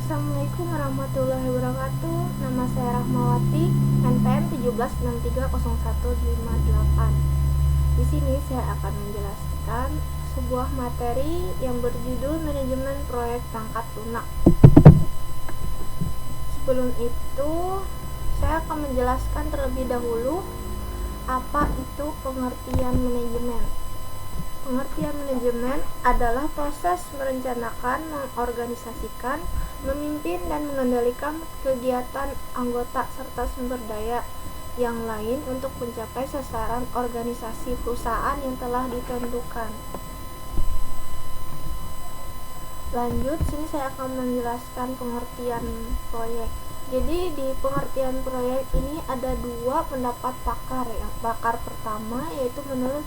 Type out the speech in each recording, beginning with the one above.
Assalamualaikum warahmatullahi wabarakatuh. Nama saya Rahmawati, NPM 17630158. Di sini saya akan menjelaskan sebuah materi yang berjudul manajemen proyek perangkat lunak. Sebelum itu, saya akan menjelaskan terlebih dahulu apa itu pengertian manajemen. Pengertian manajemen adalah proses merencanakan, mengorganisasikan, memimpin dan mengendalikan kegiatan anggota serta sumber daya yang lain untuk mencapai sasaran organisasi perusahaan yang telah ditentukan. Lanjut, sini saya akan menjelaskan pengertian proyek. Jadi di pengertian proyek ini ada dua pendapat pakar. Yang pakar pertama yaitu menurut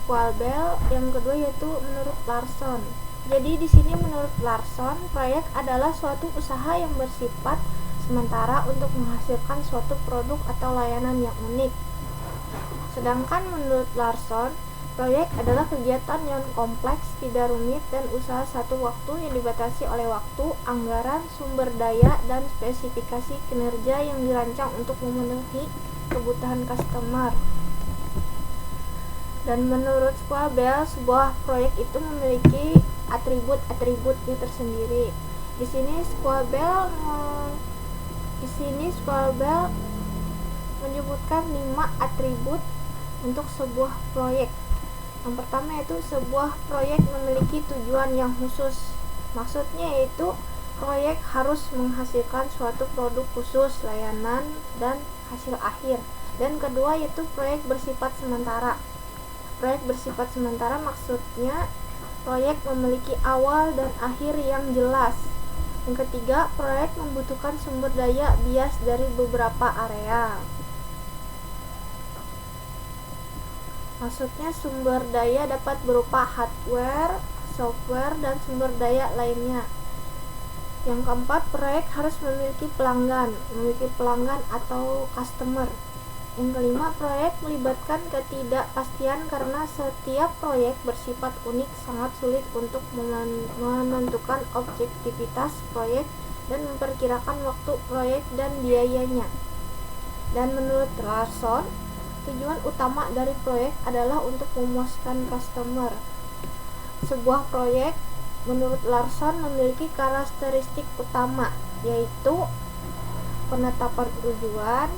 Schwalbe, yang kedua yaitu menurut Larson. Jadi di sini menurut Larson, proyek adalah suatu usaha yang bersifat sementara untuk menghasilkan suatu produk atau layanan yang unik. Sedangkan menurut Larson, proyek adalah kegiatan yang kompleks, tidak rumit, dan usaha satu waktu yang dibatasi oleh waktu, anggaran, sumber daya, dan spesifikasi kinerja yang dirancang untuk memenuhi kebutuhan customer. Dan menurut Schwalbe, sebuah proyek itu memiliki atribut-atributnya tersendiri. Di sini Schwalbe menyebutkan 5 atribut untuk sebuah proyek. Yang pertama yaitu sebuah proyek memiliki tujuan yang khusus. Maksudnya yaitu proyek harus menghasilkan suatu produk khusus, layanan, dan hasil akhir. Dan kedua yaitu proyek bersifat sementara. Proyek bersifat sementara maksudnya proyek memiliki awal dan akhir yang jelas. Yang ketiga, proyek membutuhkan sumber daya bias dari beberapa area. Maksudnya sumber daya dapat berupa hardware, software, dan sumber daya lainnya. Yang keempat, proyek harus memiliki pelanggan atau customer. Yang kelima, proyek melibatkan ketidakpastian karena setiap proyek bersifat unik, sangat sulit untuk menentukan objektivitas proyek dan memperkirakan waktu proyek dan biayanya. Dan menurut Larson, tujuan utama dari proyek adalah untuk memuaskan customer. Sebuah proyek menurut Larson memiliki karakteristik utama, yaitu penetapan tujuan,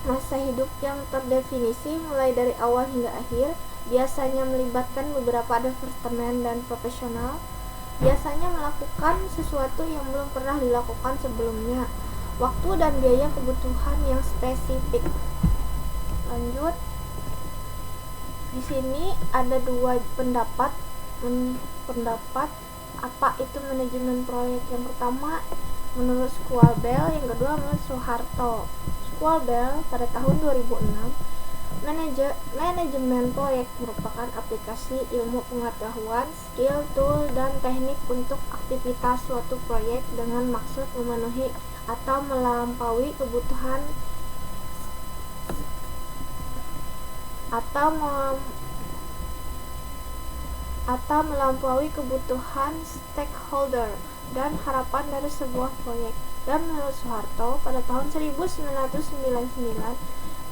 masa hidup yang terdefinisi mulai dari awal hingga akhir, biasanya melibatkan beberapa departemen dan profesional, biasanya melakukan sesuatu yang belum pernah dilakukan sebelumnya, waktu dan biaya kebutuhan yang spesifik. Lanjut, di sini ada dua pendapat apa itu manajemen proyek. Yang pertama menurut Schwalbe, yang kedua menurut Soeharto. Schwalbe pada tahun 2006, manajemen proyek merupakan aplikasi ilmu pengetahuan, skill, tool, dan teknik untuk aktivitas suatu proyek dengan maksud memenuhi atau melampaui kebutuhan stakeholder dan harapan dari sebuah proyek. Dan menurut Soeharto, pada tahun 1999,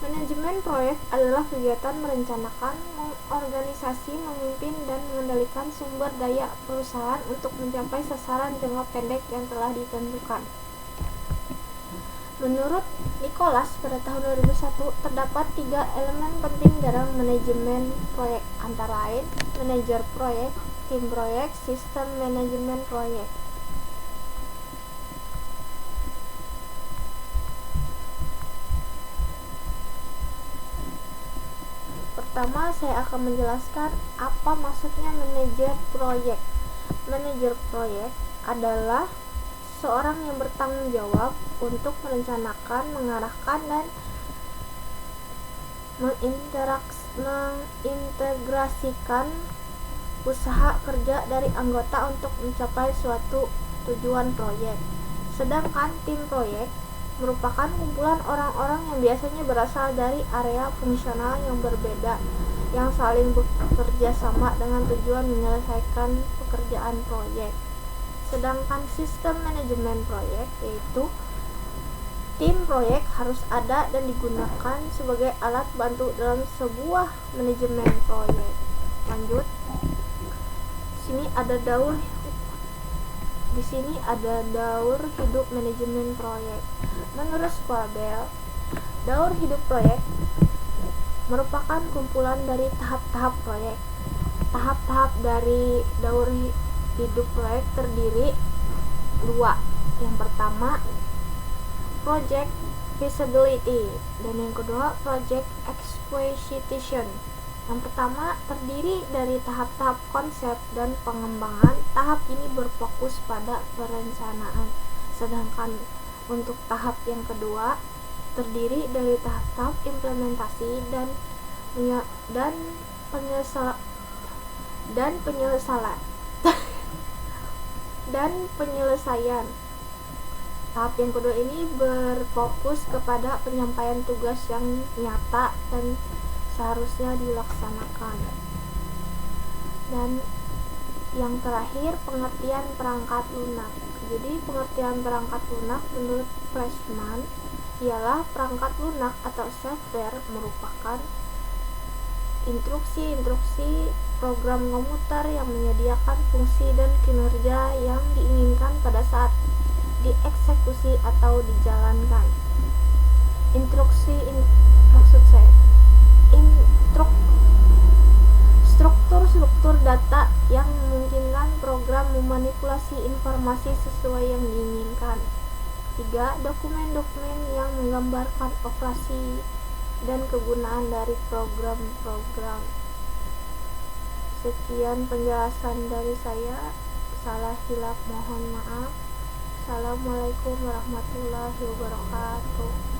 manajemen proyek adalah kegiatan merencanakan, mengorganisasi, memimpin, dan mengendalikan sumber daya perusahaan untuk mencapai sasaran jangka pendek yang telah ditentukan. Menurut Nicholas, pada tahun 2001, terdapat 3 elemen penting dalam manajemen proyek, antara lain manajer proyek, tim proyek, sistem manajemen proyek. Pertama, saya akan menjelaskan apa maksudnya manajer proyek. Manajer proyek adalah seorang yang bertanggung jawab untuk merencanakan, mengarahkan, dan mengintegrasikan usaha kerja dari anggota untuk mencapai suatu tujuan proyek. Sedangkan tim proyek merupakan kumpulan orang-orang yang biasanya berasal dari area fungsional yang berbeda, yang saling bekerja sama dengan tujuan menyelesaikan pekerjaan proyek. Sedangkan sistem manajemen proyek yaitu tim proyek harus ada dan digunakan sebagai alat bantu dalam sebuah manajemen proyek. Lanjut. Di sini ada daur hidup manajemen proyek. Menurut Sekolah Bell, daur hidup proyek merupakan kumpulan dari tahap-tahap proyek. Tahap-tahap dari daur hidup proyek terdiri dua. Yang pertama, project feasibility, dan yang kedua, project execution. Yang pertama terdiri dari tahap-tahap konsep dan pengembangan. Tahap ini berfokus pada perencanaan. Sedangkan untuk tahap yang kedua terdiri dari tahap-tahap implementasi dan penyelesaian. Tahap yang kedua ini berfokus kepada penyampaian tugas yang nyata dan seharusnya dilaksanakan. Dan yang terakhir, pengertian perangkat lunak. Jadi pengertian perangkat lunak menurut Fleischmann ialah perangkat lunak atau software merupakan instruksi program komputer yang menyediakan fungsi dan kinerja yang diinginkan pada saat dieksekusi atau dijalankan. Struktur data yang memungkinkan program memanipulasi informasi sesuai yang diinginkan. 3. Dokumen-dokumen yang menggambarkan operasi dan kegunaan dari program-program. Sekian penjelasan dari saya. Salah hilaf mohon maaf. Assalamualaikum warahmatullahi wabarakatuh.